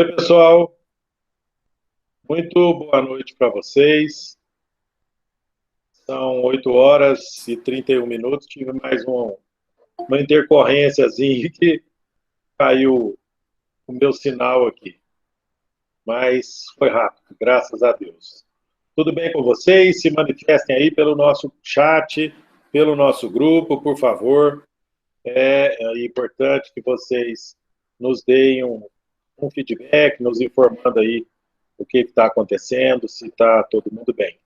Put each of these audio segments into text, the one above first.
Oi, pessoal. Muito boa noite para vocês. São 8 horas e 31 minutos. Tive mais uma intercorrênciazinha que caiu o meu sinal aqui. Mas foi rápido, graças a Deus. Tudo bem com vocês? Se manifestem aí pelo nosso chat, pelo nosso grupo, por favor. É importante que vocês nos deem um feedback, nos informando aí o que está acontecendo, se está todo mundo bem.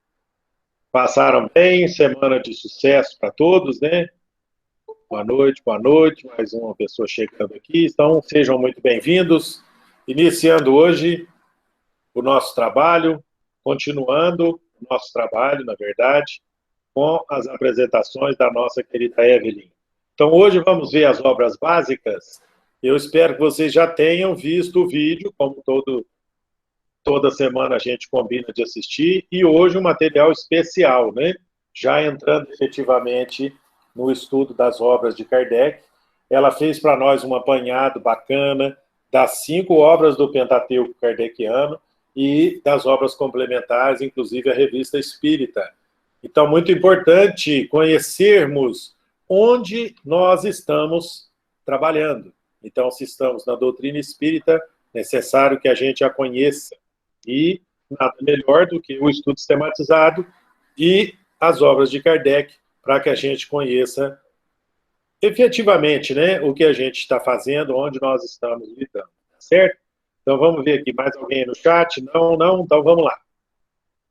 Passaram bem, semana de sucesso para todos, né? Boa noite, mais uma pessoa chegando aqui. Então, sejam muito bem-vindos. Iniciando hoje o nosso trabalho, continuando o nosso trabalho, na verdade, com as apresentações da nossa querida Evelyn. Então, hoje vamos ver as obras básicas. Eu espero que vocês já tenham visto o vídeo, como toda semana a gente combina de assistir, e hoje um material especial, né? Já entrando efetivamente no estudo das obras de Kardec. Ela fez para nós um apanhado bacana das 5 obras do Pentateuco kardeciano e das obras complementares, inclusive a Revista Espírita. Então, muito importante conhecermos onde nós estamos trabalhando. Então, se estamos na doutrina espírita, é necessário que a gente a conheça. E nada melhor do que o estudo sistematizado e as obras de Kardec para que a gente conheça efetivamente, né, o que a gente está fazendo, onde nós estamos lidando, certo? Então vamos ver aqui, mais alguém no chat? Não, então vamos lá.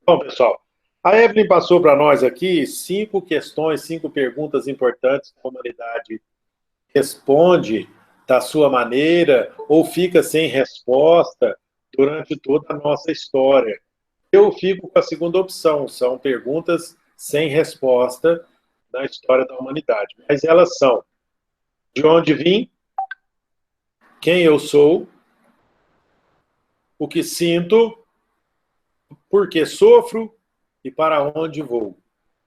Bom, pessoal, a Evelyn passou para nós aqui 5 questões, 5 perguntas importantes que a humanidade responde da sua maneira ou fica sem resposta durante toda a nossa história. Eu fico com a segunda opção, são perguntas sem resposta na história da humanidade. Mas elas são: de onde vim, quem eu sou, o que sinto, por que sofro e para onde vou.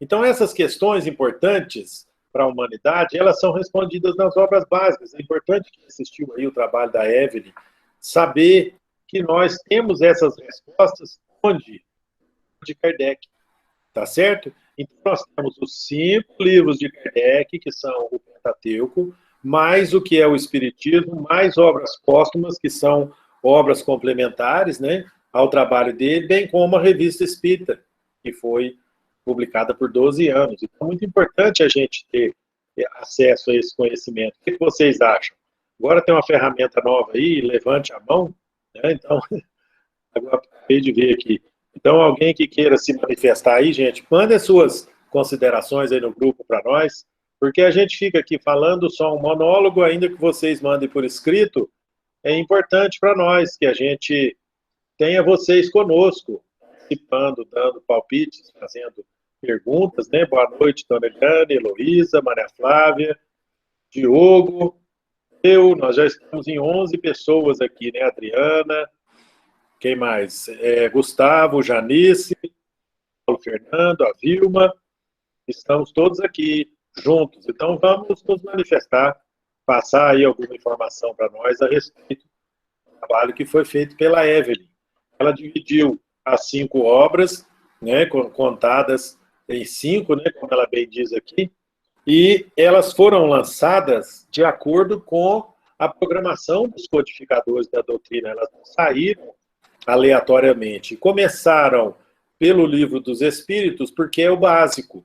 Então, essas questões importantes para a humanidade, elas são respondidas nas obras básicas. É importante que assistiu aí o trabalho da Evelyn, saber que nós temos essas respostas onde? De Kardec, tá certo? Então, nós temos os 5 livros de Kardec, que são o Pentateuco, mais o que é o Espiritismo, mais obras póstumas, que são obras complementares, né, ao trabalho dele, bem como a Revista Espírita, que foi publicada por 12 anos. Então, é muito importante a gente ter acesso a esse conhecimento. O que vocês acham? Agora tem uma ferramenta nova aí, levante a mão, né? Então, agora acabei de ver aqui. Então, alguém que queira se manifestar aí, gente, mande suas considerações aí no grupo para nós, porque a gente fica aqui falando só um monólogo, ainda que vocês mandem por escrito, é importante para nós que a gente tenha vocês conosco, participando, dando palpites, fazendo perguntas, né? Boa noite, dona Eliane, Heloísa, Maria Flávia, Diogo, nós já estamos em 11 pessoas aqui, né? Adriana, quem mais? Gustavo, Janice, Paulo Fernando, a Vilma, estamos todos aqui juntos. Então, vamos nos manifestar, passar aí alguma informação para nós a respeito do trabalho que foi feito pela Evelyn. Ela dividiu as 5 obras, né, contadas em 5, né, como ela bem diz aqui, e elas foram lançadas de acordo com a programação dos codificadores da doutrina. Elas não saíram aleatoriamente. Começaram pelo Livro dos Espíritos, porque é o básico.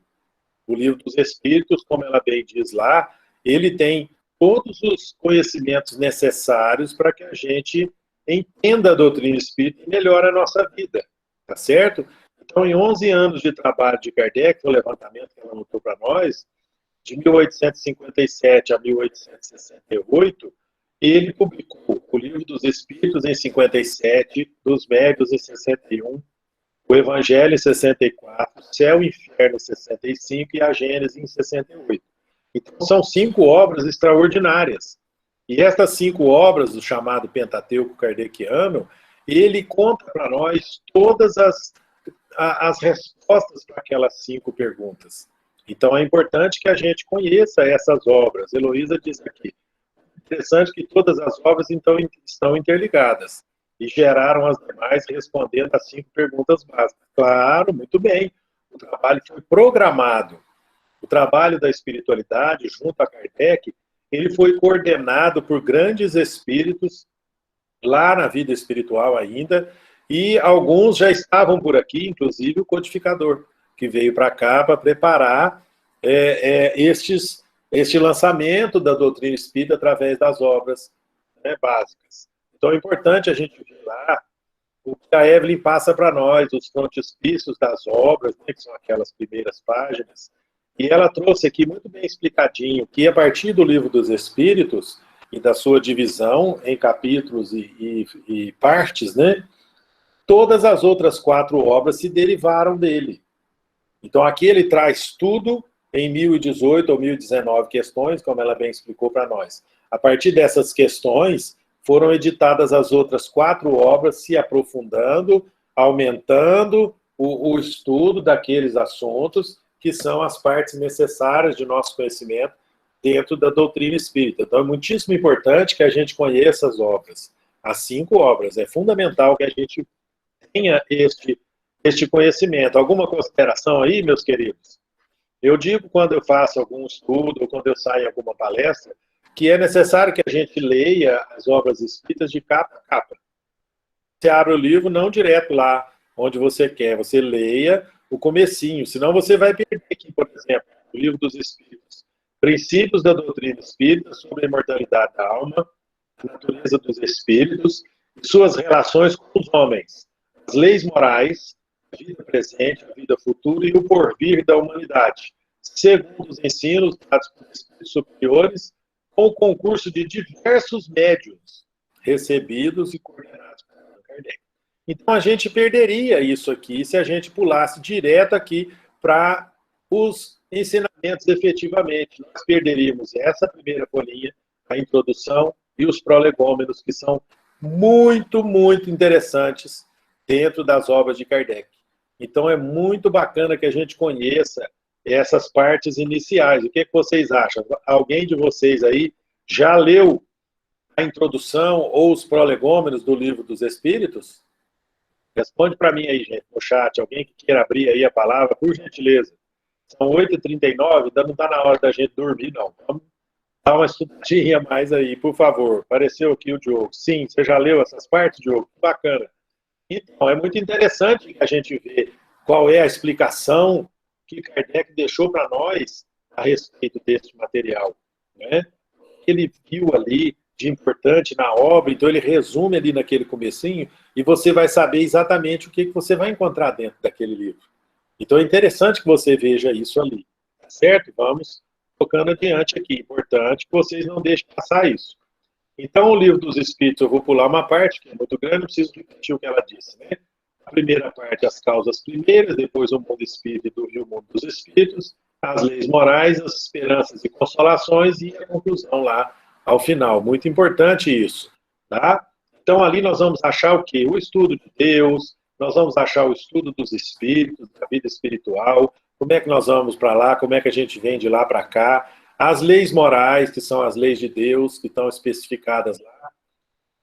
O Livro dos Espíritos, como ela bem diz lá, ele tem todos os conhecimentos necessários para que a gente entenda a doutrina espírita e melhore a nossa vida, tá certo? Então, em 11 anos de trabalho de Kardec, o levantamento que ela anotou para nós, de 1857 a 1868, ele publicou o Livro dos Espíritos em 57, dos Médios em 61, o Evangelho em 64, o Céu e o Inferno em 65 e a Gênese em 68. Então, são 5 obras extraordinárias. E estas 5 obras, do chamado Pentateuco kardeciano, ele conta para nós todas as respostas para aquelas 5 perguntas. Então, é importante que a gente conheça essas obras. Heloísa diz aqui, interessante que todas as obras então, estão interligadas. e geraram as demais respondendo as 5 perguntas básicas. Claro, muito bem. O trabalho foi programado. O trabalho da espiritualidade, junto a Kardec, ele foi coordenado por grandes espíritos, lá na vida espiritual ainda, e alguns já estavam por aqui, inclusive o codificador, que veio para cá para preparar este lançamento da doutrina espírita através das obras, né, básicas. Então é importante a gente ver lá o que a Evelyn passa para nós, os frontispícios das obras, né, que são aquelas primeiras páginas, e ela trouxe aqui muito bem explicadinho que a partir do Livro dos Espíritos e da sua divisão em capítulos e partes, né, todas as outras 4 obras se derivaram dele. Então aqui ele traz tudo em 1018 ou 1019 questões, como ela bem explicou para nós. A partir dessas questões, foram editadas as outras 4 obras, se aprofundando, aumentando o estudo daqueles assuntos, que são as partes necessárias de nosso conhecimento dentro da doutrina espírita. Então é muitíssimo importante que a gente conheça as obras. As 5 obras. É fundamental que a gente tenha este conhecimento. Alguma consideração aí, meus queridos? Eu digo quando eu faço algum estudo, ou quando eu saio em alguma palestra, que é necessário que a gente leia as obras espíritas de capa a capa. Você abre o livro, não direto lá onde você quer, você leia o comecinho, senão você vai perder aqui, por exemplo, o Livro dos Espíritos. Princípios da doutrina espírita sobre a imortalidade da alma, a natureza dos espíritos e suas relações com os homens, as leis morais, a vida presente, a vida futura e o porvir da humanidade, segundo os ensinos dados por espíritos superiores, com o concurso de diversos médiuns recebidos e coordenados por Allan Kardec. Então a gente perderia isso aqui se a gente pulasse direto aqui para os ensinamentos efetivamente. Nós perderíamos essa primeira folhinha, a introdução e os prolegômenos, que são muito, muito interessantes dentro das obras de Kardec. Então é muito bacana que a gente conheça essas partes iniciais. O que vocês acham? Alguém de vocês aí já leu a introdução ou os prolegômenos do Livro dos Espíritos? Responde para mim aí, gente, no chat. Alguém que queira abrir aí a palavra, por gentileza. São 8h39, ainda não está na hora da gente dormir, não. Vamos dar uma estudadinha mais aí, por favor. Apareceu aqui o Diogo. Sim, você já leu essas partes, Diogo? Bacana. Então, é muito interessante que a gente vê qual é a explicação que Kardec deixou para nós a respeito desse material, né? Ele viu ali de importante na obra, então ele resume ali naquele comecinho e você vai saber exatamente o que você vai encontrar dentro daquele livro. Então é interessante que você veja isso ali, tá certo? Vamos tocando adiante aqui. Importante que vocês não deixem passar isso. Então, o Livro dos Espíritos, eu vou pular uma parte, que é muito grande, não preciso repetir o que ela disse, né? A primeira parte, as causas primeiras, depois o mundo espírito e o mundo dos espíritos, as leis morais, as esperanças e consolações e a conclusão lá ao final. Muito importante isso, tá? Então, ali nós vamos achar o quê? O estudo de Deus, nós vamos achar o estudo dos espíritos, da vida espiritual, como é que nós vamos para lá, como é que a gente vem de lá para cá, as leis morais, que são as leis de Deus, que estão especificadas lá,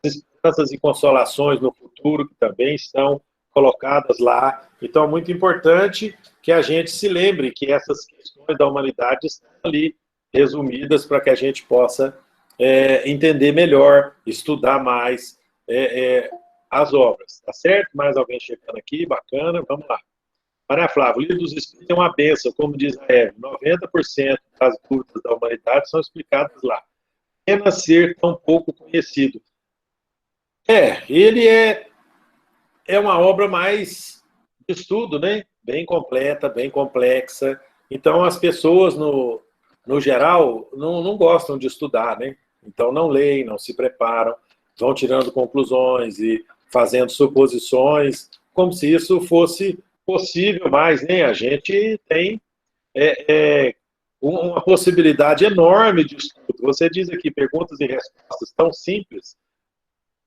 as esperanças e consolações no futuro, que também estão colocadas lá. Então, é muito importante que a gente se lembre que essas questões da humanidade estão ali resumidas para que a gente possa entender melhor, estudar mais as obras. Tá certo? Mais alguém chegando aqui? Bacana, vamos lá. Maria Flávia, o Livro dos Espíritos é uma bênção, como diz a Eve. 90% das dúvidas da humanidade são explicadas lá. Pena ser tão pouco conhecido. Ele é uma obra mais de estudo, né? Bem completa, bem complexa. Então, as pessoas, no geral, não gostam de estudar, né? Então, não leem, não se preparam, vão tirando conclusões e fazendo suposições, como se isso fosse possível, mas né, a gente tem uma possibilidade enorme de estudo. Você diz aqui perguntas e respostas tão simples.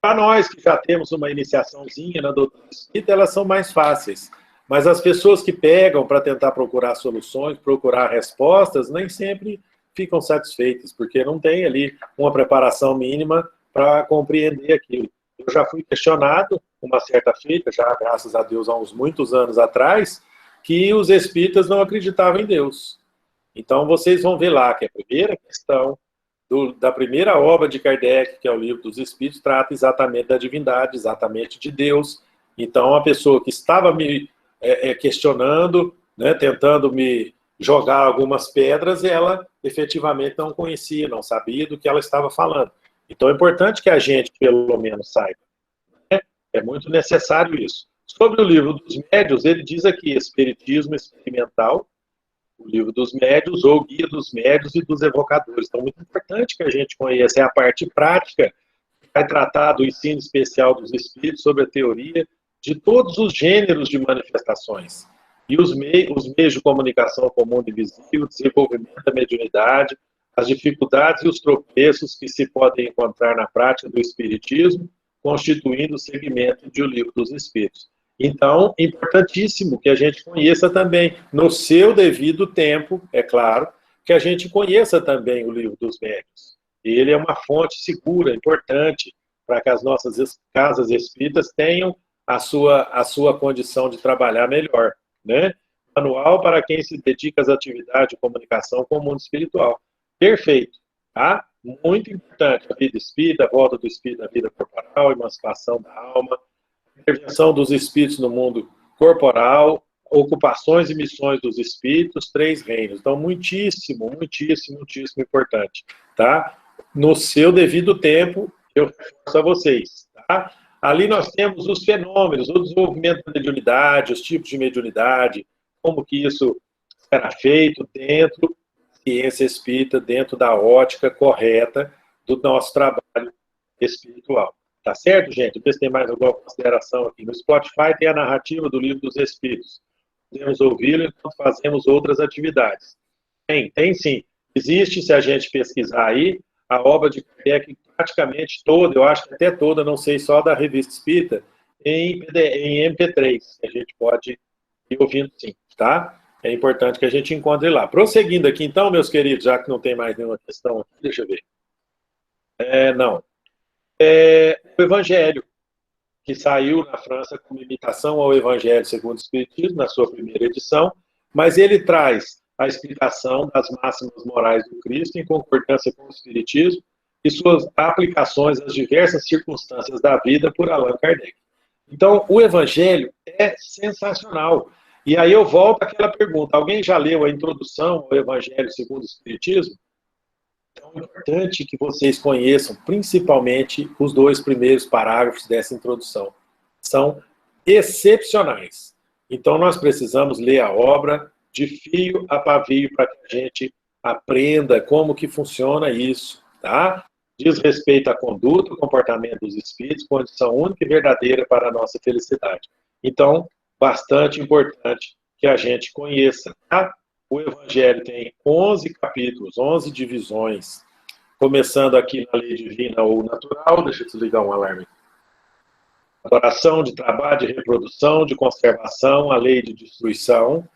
Para nós que já temos uma iniciaçãozinha na doutrina espírita, elas são mais fáceis. Mas as pessoas que pegam para tentar procurar soluções, procurar respostas, nem sempre ficam satisfeitas, porque não tem ali uma preparação mínima para compreender aquilo. eu já fui questionado, uma certa feita, já graças a Deus, há uns muitos anos atrás, que os espíritas não acreditavam em Deus. Então, vocês vão ver lá que a primeira questão da primeira obra de Kardec, que é o Livro dos Espíritos, trata exatamente da divindade, exatamente de Deus. Então, a pessoa que estava me questionando, né, tentando me jogar algumas pedras, ela efetivamente não conhecia, não sabia do que ela estava falando. Então, é importante que a gente, pelo menos, saiba. Né? É muito necessário isso. Sobre o Livro dos Médiuns, ele diz aqui, Espiritismo Experimental, o Livro dos Médiuns, ou Guia dos Médiuns e dos Evocadores. Então, muito importante que a gente conheça é a parte prática, que vai tratar do ensino especial dos espíritos sobre a teoria de todos os gêneros de manifestações. E os meios de comunicação com o mundo invisível, o desenvolvimento da mediunidade, as dificuldades e os tropeços que se podem encontrar na prática do espiritismo, constituindo o segmento de O Livro dos Espíritos. Então, importantíssimo que a gente conheça também, no seu devido tempo, é claro, que a gente conheça também o Livro dos Médiuns. Ele é uma fonte segura, importante, para que as nossas casas espíritas tenham a sua condição de trabalhar melhor. Né? Manual para quem se dedica às atividades de comunicação com o mundo espiritual. Perfeito. Tá? Muito importante. A vida espírita, a volta do espírito à vida corporal, a emancipação da alma, intervenção dos espíritos no mundo corporal, ocupações e missões dos espíritos, 3 reinos. Então, muitíssimo, muitíssimo, muitíssimo importante. Tá? No seu devido tempo, eu reforço a vocês. Tá? Ali nós temos os fenômenos, o desenvolvimento da mediunidade, os tipos de mediunidade, como que isso será feito dentro da ciência espírita, dentro da ótica correta do nosso trabalho espiritual. Tá certo, gente? Vê se tem mais alguma consideração aqui. No Spotify tem a narrativa do Livro dos Espíritos. Podemos ouvi-lo enquanto fazemos outras atividades. Tem sim. Existe, se a gente pesquisar aí, a obra de Kardec praticamente toda, eu acho que até toda, não sei, só da Revista Espírita, em MP3. A gente pode ir ouvindo sim, tá? É importante que a gente encontre lá. Prosseguindo aqui, então, meus queridos, já que não tem mais nenhuma questão aqui, deixa eu ver. Não. O Evangelho, que saiu na França como imitação ao Evangelho segundo o Espiritismo, na sua primeira edição, mas ele traz a explicação das máximas morais do Cristo em concordância com o Espiritismo e suas aplicações às diversas circunstâncias da vida por Allan Kardec. Então, o Evangelho é sensacional. E aí eu volto àquela pergunta, alguém já leu a introdução ao Evangelho segundo o Espiritismo? Então, é importante que vocês conheçam, principalmente, os 2 primeiros parágrafos dessa introdução. São excepcionais. Então, nós precisamos ler a obra de fio a pavio para que a gente aprenda como que funciona isso, tá? Diz respeito à conduta, ao comportamento dos espíritos, condição única e verdadeira para a nossa felicidade. Então, bastante importante que a gente conheça, tá? O Evangelho tem 11 capítulos, 11 divisões, começando aqui na lei divina ou natural, deixa eu desligar um alarme. Adoração, de trabalho, de reprodução, de conservação, a lei de destruição,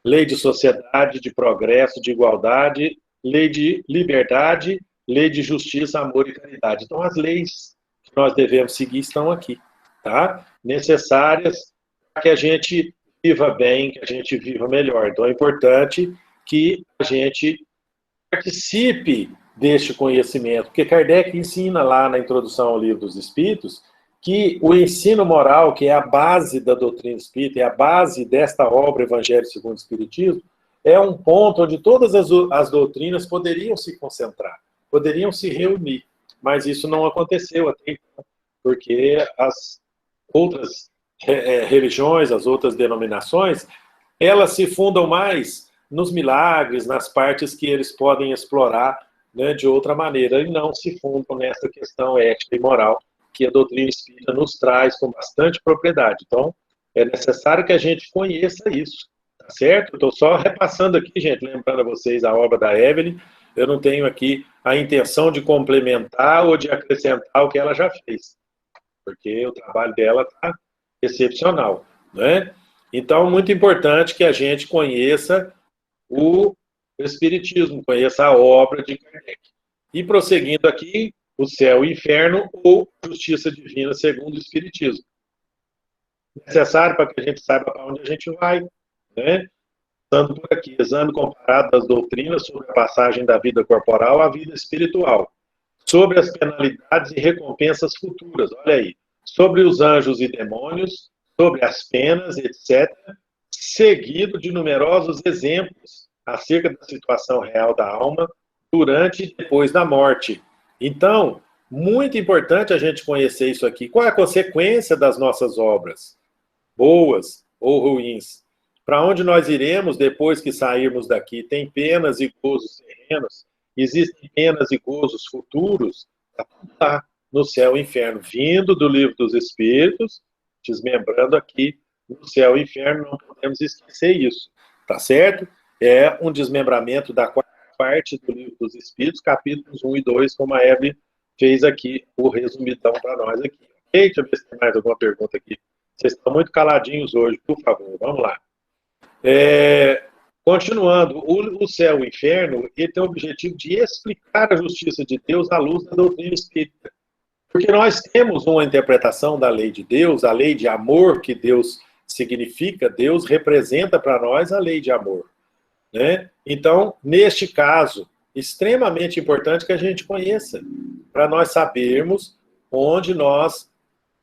lei de sociedade, de progresso, de igualdade, lei de liberdade, lei de justiça, amor e caridade. Então, as leis que nós devemos seguir estão aqui, tá? Necessárias para que a gente viva bem, que a gente viva melhor. Então, é importante que a gente participe deste conhecimento, porque Kardec ensina lá na introdução ao Livro dos Espíritos que o ensino moral, que é a base da doutrina espírita, é a base desta obra Evangelho segundo o Espiritismo, é um ponto onde todas as doutrinas poderiam se concentrar, poderiam se reunir, mas isso não aconteceu até então, porque as outras religiões, as outras denominações, elas se fundam mais nos milagres, nas partes que eles podem explorar, né, de outra maneira, e não se fundam nessa questão ética e moral que a doutrina espírita nos traz com bastante propriedade. Então, é necessário que a gente conheça isso, tá certo? Estou só repassando aqui, gente, lembrando a vocês a obra da Evelyn, eu não tenho aqui a intenção de complementar ou de acrescentar o que ela já fez, porque o trabalho dela está excepcional, né? Então, muito importante que a gente conheça o Espiritismo, conheça a obra de Kardec. E prosseguindo aqui, o céu e o inferno ou justiça divina segundo o Espiritismo. Necessário para que a gente saiba para onde a gente vai, né? Estando por aqui, exame comparado das doutrinas sobre a passagem da vida corporal à vida espiritual, sobre as penalidades e recompensas futuras, olha aí, sobre os anjos e demônios, sobre as penas, etc., seguido de numerosos exemplos acerca da situação real da alma durante e depois da morte. Então, muito importante a gente conhecer isso aqui. Qual é a consequência das nossas obras, boas ou ruins? Para onde nós iremos depois que sairmos daqui? Tem penas e gozos terrenos? Existem penas e gozos futuros? Está tudo lá no céu e inferno, vindo do livro dos Espíritos, desmembrando aqui no céu e inferno, não podemos esquecer isso, tá certo? É um desmembramento da quarta parte do livro dos Espíritos, capítulos 1 e 2, como a Eve fez aqui, o resumidão para nós aqui. Ok? Deixa eu ver se tem mais alguma pergunta aqui. Vocês estão muito caladinhos hoje, por favor, vamos lá. Continuando, o céu e o inferno, ele tem o objetivo de explicar a justiça de Deus à luz da doutrina espírita. Porque nós temos uma interpretação da lei de Deus, a lei de amor que Deus significa, Deus representa para nós a lei de amor, né? Então, neste caso, extremamente importante que a gente conheça, para nós sabermos onde nós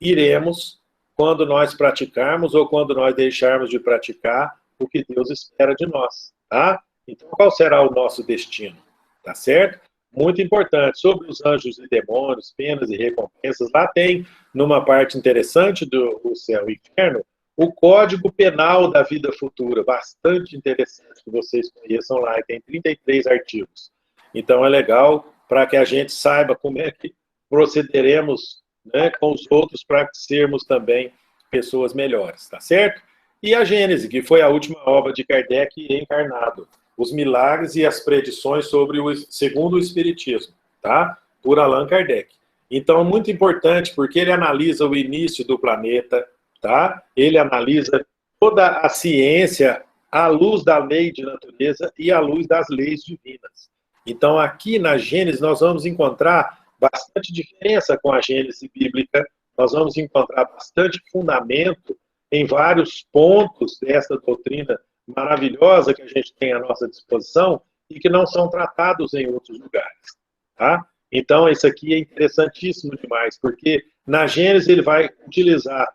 iremos quando nós praticarmos ou quando nós deixarmos de praticar o que Deus espera de nós, tá? Então, qual será o nosso destino? Tá certo? Muito importante. Sobre os anjos e demônios, penas e recompensas, lá tem, numa parte interessante do céu e inferno, o Código Penal da Vida Futura, bastante interessante que vocês conheçam lá, tem 33 artigos. Então, é legal para que a gente saiba como é que procederemos, né, com os outros para sermos também pessoas melhores, tá certo? E a Gênese, que foi a última obra de Kardec encarnado. Os milagres e as predições sobre segundo o Espiritismo, tá? Por Allan Kardec. Então, muito importante, porque ele analisa o início do planeta, tá? Ele analisa toda a ciência à luz da lei de natureza e à luz das leis divinas. Então, aqui na Gênese, nós vamos encontrar bastante diferença com a Gênese bíblica, nós vamos encontrar bastante fundamento em vários pontos dessa doutrina maravilhosa que a gente tem à nossa disposição e que não são tratados em outros lugares, tá? Então, isso aqui é interessantíssimo demais, porque na Gênesis ele vai utilizar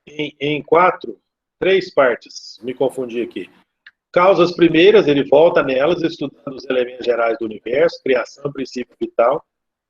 em três partes, me confundi aqui. Causas primeiras, ele volta nelas, estudando os elementos gerais do universo, criação, princípio vital.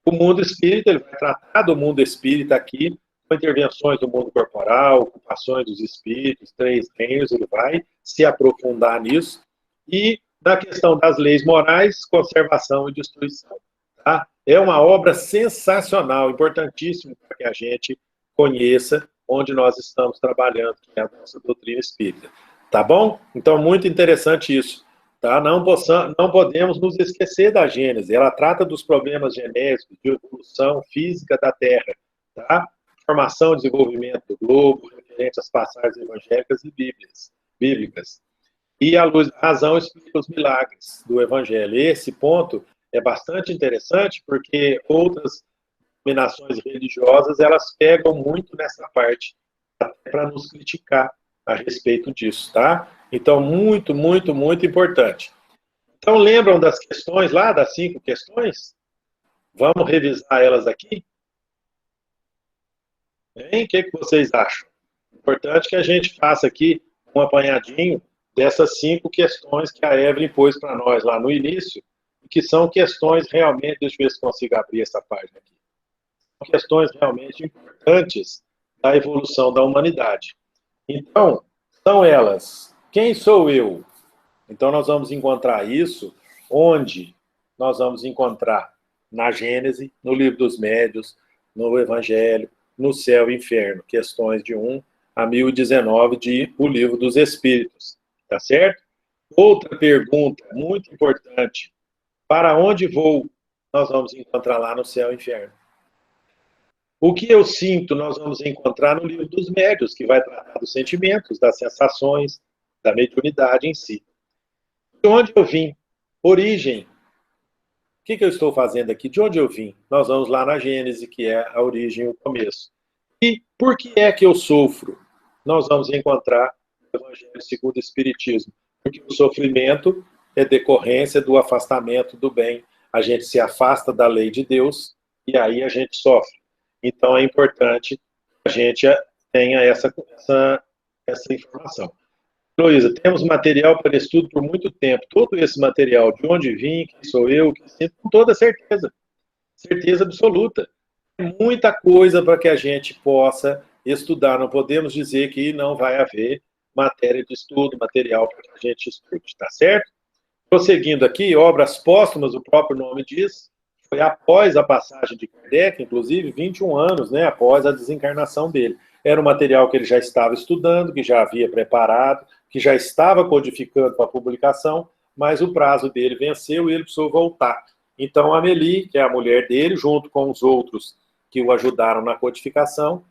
O mundo espírita, ele vai tratar do mundo espírita aqui, com intervenções do mundo corporal, ocupações dos espíritos, três reinos, ele vai se aprofundar nisso. E na questão das leis morais, conservação e destruição. Tá? É uma obra sensacional, importantíssima para que a gente conheça onde nós estamos trabalhando, que é a nossa doutrina espírita. Tá bom? Então, muito interessante isso. Tá? Não podemos nos esquecer da Gênese. Ela trata dos problemas genéticos, de evolução física da Terra. Tá? Formação e desenvolvimento do globo, referente às passagens evangélicas e bíblicas. E a luz da razão explica os milagres do Evangelho. Esse ponto é bastante interessante, porque outras denominações religiosas, elas pegam muito nessa parte, para nos criticar a respeito disso, tá? Então, muito, muito, muito importante. Então, lembram das questões lá, das 5 questões? Vamos revisar elas aqui? Hein? O que vocês acham? Importante que a gente faça aqui um apanhadinho dessas 5 questões que a Evelyn pôs para nós lá no início, que são questões realmente, deixa eu ver se consigo abrir essa página aqui, são questões realmente importantes da evolução da humanidade. Então, são elas, quem sou eu? Então, nós vamos encontrar isso onde nós vamos encontrar na Gênese, no Livro dos Médiuns, no Evangelho, no Céu e Inferno, questões de 1 a 1019 de O Livro dos Espíritos, tá certo? Outra pergunta muito importante, para onde vou? Nós vamos encontrar lá no Céu e Inferno. O que eu sinto, nós vamos encontrar no Livro dos Médiuns, que vai tratar dos sentimentos, das sensações, da mediunidade em si. De onde eu vim? Origem. que eu estou fazendo aqui? De onde eu vim? Nós vamos lá na Gênese, que é a origem e o começo. E por que é que eu sofro? Nós vamos encontrar o Evangelho segundo o Espiritismo. Porque o sofrimento é decorrência do afastamento do bem. A gente se afasta da lei de Deus e aí a gente sofre. Então é importante que a gente tenha essa informação. Luísa, temos material para estudo por muito tempo. Todo esse material, de onde vim, quem sou eu, com toda certeza. Certeza absoluta. Tem muita coisa para que a gente possa estudar. Não podemos dizer que não vai haver matéria de estudo, material para que a gente estude, tá certo? Prosseguindo aqui, obras póstumas, o próprio nome diz, foi após a passagem de Kardec, inclusive 21 anos, né, após a desencarnação dele. Era um material que ele já estava estudando, que já havia preparado, que já estava codificando para publicação, mas o prazo dele venceu e ele precisou voltar. Então, a Amélie, que é a mulher dele, junto com os outros que o ajudaram na codificação,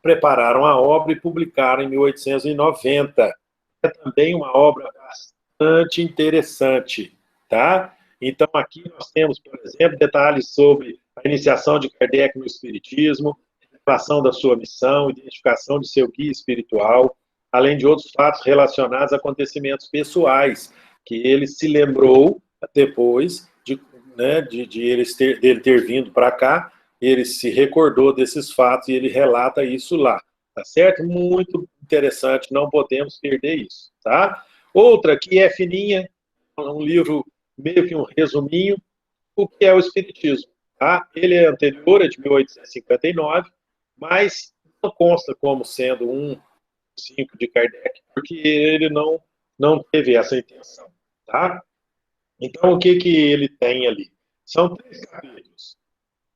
prepararam a obra e publicaram em 1890. É também uma obra bastante interessante, tá? Então, aqui nós temos, por exemplo, detalhes sobre a iniciação de Kardec no Espiritismo, revelação da sua missão, identificação de seu guia espiritual, além de outros fatos relacionados a acontecimentos pessoais, que ele se lembrou depois dele ter vindo para cá, ele se recordou desses fatos e ele relata isso lá, tá certo? Muito interessante, não podemos perder isso, tá? Outra que é fininha, um livro meio que um resuminho, o que é o Espiritismo, tá? Ele é anterior, é de 1859, mas não consta como sendo um 5 de Kardec, porque ele não teve essa intenção, tá? Então, o que ele tem ali? São 3 capítulos.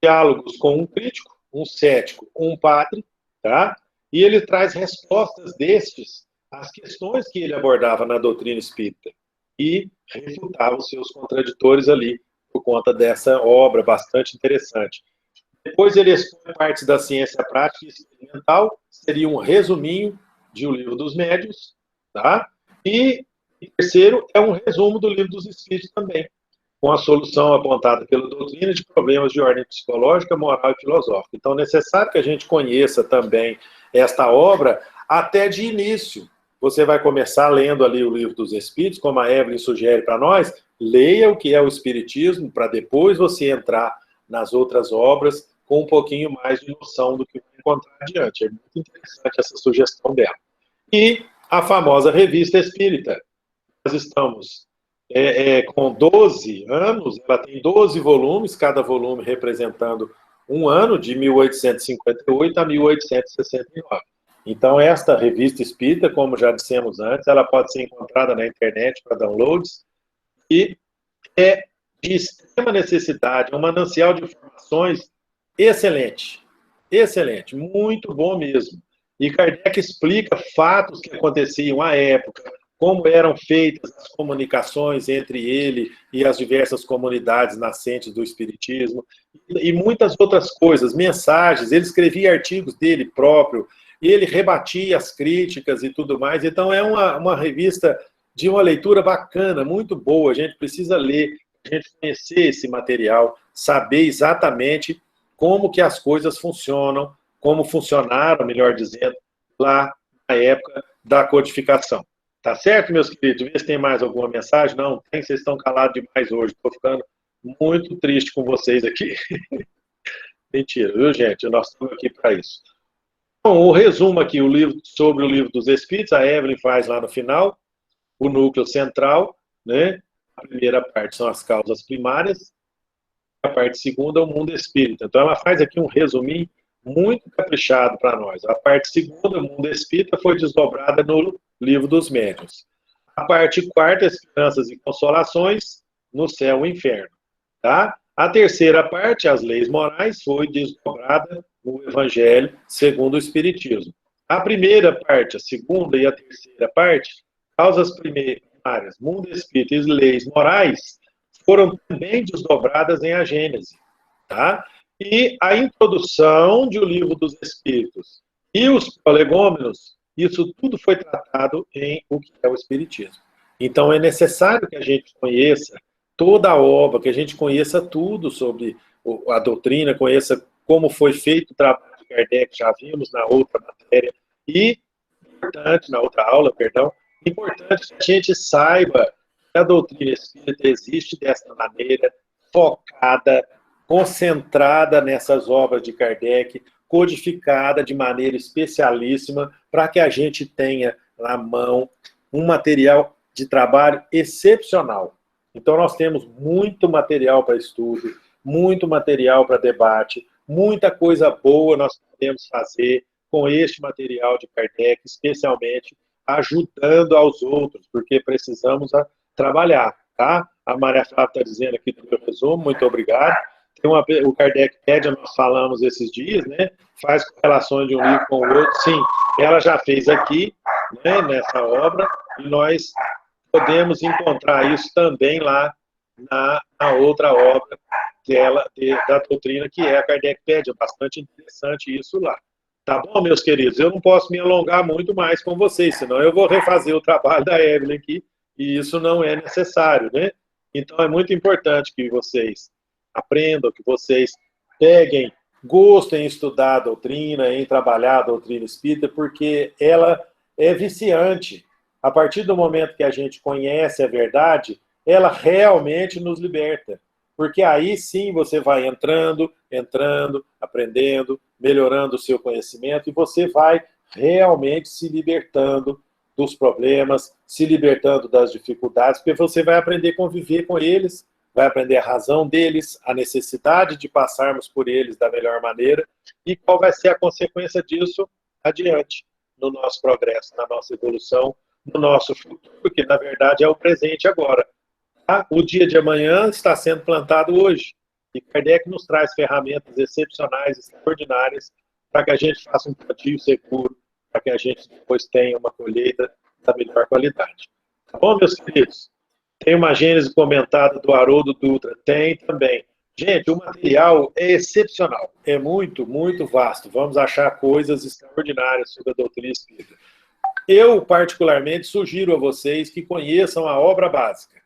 Diálogos com um crítico, um cético, um padre, tá? E ele traz respostas destes às questões que ele abordava na doutrina espírita e refutava os seus contraditores ali por conta dessa obra bastante interessante. Depois ele expõe partes da ciência prática e experimental, seria um resuminho de O Livro dos Médiuns, tá? E terceiro é um resumo do Livro dos Espíritos também, com a solução apontada pela doutrina de problemas de ordem psicológica, moral e filosófica. Então, é necessário que a gente conheça também esta obra até de início. Você vai começar lendo ali o Livro dos Espíritos, como a Evelyn sugere para nós, leia o que é o Espiritismo, para depois você entrar nas outras obras com um pouquinho mais de noção do que vai encontrar adiante. É muito interessante essa sugestão dela. E a famosa Revista Espírita. Nós estamos com 12 anos, ela tem 12 volumes, cada volume representando um ano, de 1858 a 1869. Então, esta Revista Espírita, como já dissemos antes, ela pode ser encontrada na internet para downloads e é de extrema necessidade, é um manancial de informações excelente, excelente, muito bom mesmo. E Kardec explica fatos que aconteciam à época, como eram feitas as comunicações entre ele e as diversas comunidades nascentes do Espiritismo, e muitas outras coisas, mensagens, ele escrevia artigos dele próprio, e ele rebatia as críticas e tudo mais, então é uma revista de uma leitura bacana, muito boa, a gente precisa ler, a gente conhecer esse material, saber exatamente como que as coisas funcionam, como funcionaram, melhor dizendo, lá na época da codificação. Tá certo, meus queridos? Vê se tem mais alguma mensagem. Não tem, vocês estão calados demais hoje. Estou ficando muito triste com vocês aqui. Mentira, viu, gente? Nós estamos aqui para isso. Bom, o resumo aqui, sobre o Livro dos Espíritos, a Evelyn faz lá no final, o núcleo central, né? A primeira parte são as causas primárias, a parte segunda é o mundo espírita. Então, ela faz aqui um resuminho muito caprichado para nós. A parte segunda, o mundo espírita, foi desdobrada no Livro dos Médiuns. A parte quarta, Esperanças e Consolações, no Céu e Inferno. Tá? A terceira parte, as leis morais, foi desdobrada no Evangelho segundo o Espiritismo. A primeira parte, a segunda e a terceira parte, causas primárias, mundo espírita e leis morais, foram também desdobradas em A Gênese. Tá? E a introdução de O Livro dos Espíritos e os prolegômenos, isso tudo foi tratado em O que é o Espiritismo. Então, é necessário que a gente conheça toda a obra, que a gente conheça tudo sobre a doutrina, conheça como foi feito o trabalho de Kardec, já vimos na outra matéria, e importante, na outra aula, perdão, importante que a gente saiba que a doutrina espírita existe dessa maneira, focada, concentrada nessas obras de Kardec, codificada de maneira especialíssima, para que a gente tenha na mão um material de trabalho excepcional. Então, nós temos muito material para estudo, muito material para debate, muita coisa boa nós podemos fazer com este material de Kardec, especialmente ajudando aos outros, porque precisamos trabalhar, tá? A Maria Flávia está dizendo aqui do meu resumo, muito obrigado. Tem o Kardecpédia, nós falamos esses dias, né? Faz correlações de um livro com o outro. Sim, ela já fez aqui, né, nessa obra, e nós podemos encontrar isso também lá na outra obra da doutrina, que é a Kardecpédia. Bastante interessante isso lá. Tá bom, meus queridos? Eu não posso me alongar muito mais com vocês, senão eu vou refazer o trabalho da Evelyn aqui, e isso não é necessário, né? Então, é muito importante que vocês aprendam, que vocês peguem, gostem em estudar a doutrina, em trabalhar a doutrina espírita, porque ela é viciante. A partir do momento que a gente conhece a verdade, ela realmente nos liberta. Porque aí sim você vai entrando, aprendendo, melhorando o seu conhecimento, e você vai realmente se libertando dos problemas, se libertando das dificuldades, porque você vai aprender a conviver com eles, vai aprender a razão deles, a necessidade de passarmos por eles da melhor maneira, e qual vai ser a consequência disso adiante, no nosso progresso, na nossa evolução, no nosso futuro, que na verdade é o presente agora. Tá? O dia de amanhã está sendo plantado hoje. E Kardec nos traz ferramentas excepcionais, extraordinárias, para que a gente faça um plantio seguro, para que a gente depois tenha uma colheita da melhor qualidade. Tá bom, meus queridos? Tem uma gênese comentada do Haroldo Dutra? Tem também. Gente, o material é excepcional, é muito, muito vasto. Vamos achar coisas extraordinárias sobre a doutrina espírita. Eu, particularmente, sugiro a vocês que conheçam a obra básica,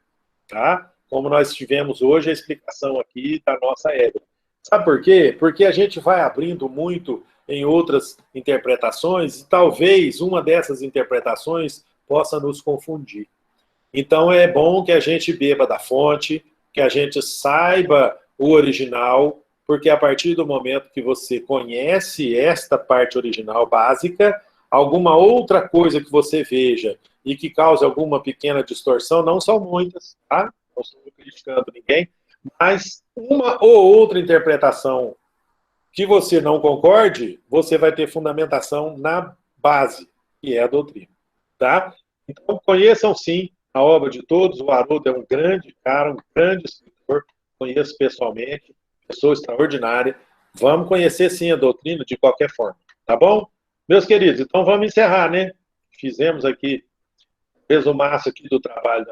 tá? Como nós tivemos hoje a explicação aqui da nossa Evelyn. Sabe por quê? Porque a gente vai abrindo muito em outras interpretações e talvez uma dessas interpretações possa nos confundir. Então é bom que a gente beba da fonte, que a gente saiba o original, porque a partir do momento que você conhece esta parte original básica, alguma outra coisa que você veja e que cause alguma pequena distorção, não são muitas, tá? Não estou criticando ninguém, mas uma ou outra interpretação que você não concorde, você vai ter fundamentação na base, que é a doutrina, tá? Então, conheçam sim a obra de todos. O Haroldo é um grande cara, um grande escritor, conheço pessoalmente, pessoa extraordinária. Vamos conhecer sim a doutrina de qualquer forma, tá bom? Meus queridos, então vamos encerrar, né? Fizemos aqui resumaço aqui do trabalho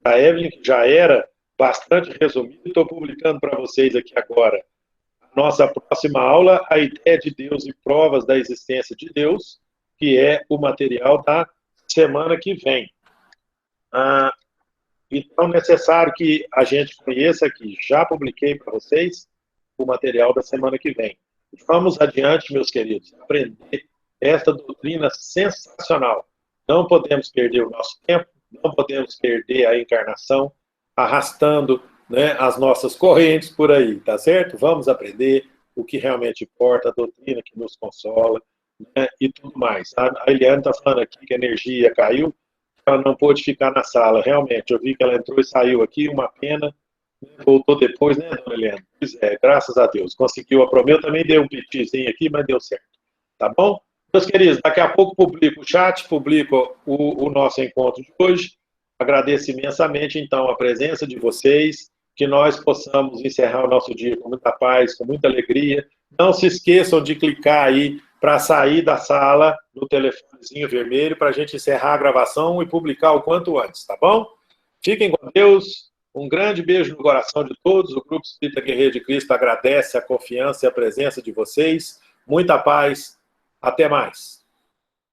da Evelyn, que já era bastante resumido. Estou publicando para vocês aqui agora nossa próxima aula, a ideia de Deus e provas da existência de Deus, que é o material da semana que vem. Então, é necessário que a gente conheça aqui, já publiquei para vocês o material da semana que vem. Vamos adiante, meus queridos, aprender esta doutrina sensacional. Não podemos perder o nosso tempo, não podemos perder a encarnação, arrastando, né, as nossas correntes por aí, tá certo? Vamos aprender o que realmente importa, a doutrina que nos consola, né, e tudo mais. A Eliane está falando aqui que a energia caiu, ela não pôde ficar na sala. Realmente, eu vi que ela entrou e saiu aqui, uma pena, voltou depois, né, dona Eliane? Pois é, graças a Deus, conseguiu a promessa. Eu também dei um pitizinho aqui, mas deu certo, tá bom? Meus queridos, daqui a pouco publico o chat, publico o nosso encontro de hoje. Agradeço imensamente, então, a presença de vocês, que nós possamos encerrar o nosso dia com muita paz, com muita alegria. Não se esqueçam de clicar aí para sair da sala no telefonezinho vermelho, para a gente encerrar a gravação e publicar o quanto antes, tá bom? Fiquem com Deus, um grande beijo no coração de todos. O Grupo Espírita Guerreiro de Cristo agradece a confiança e a presença de vocês. Muita paz. Até mais.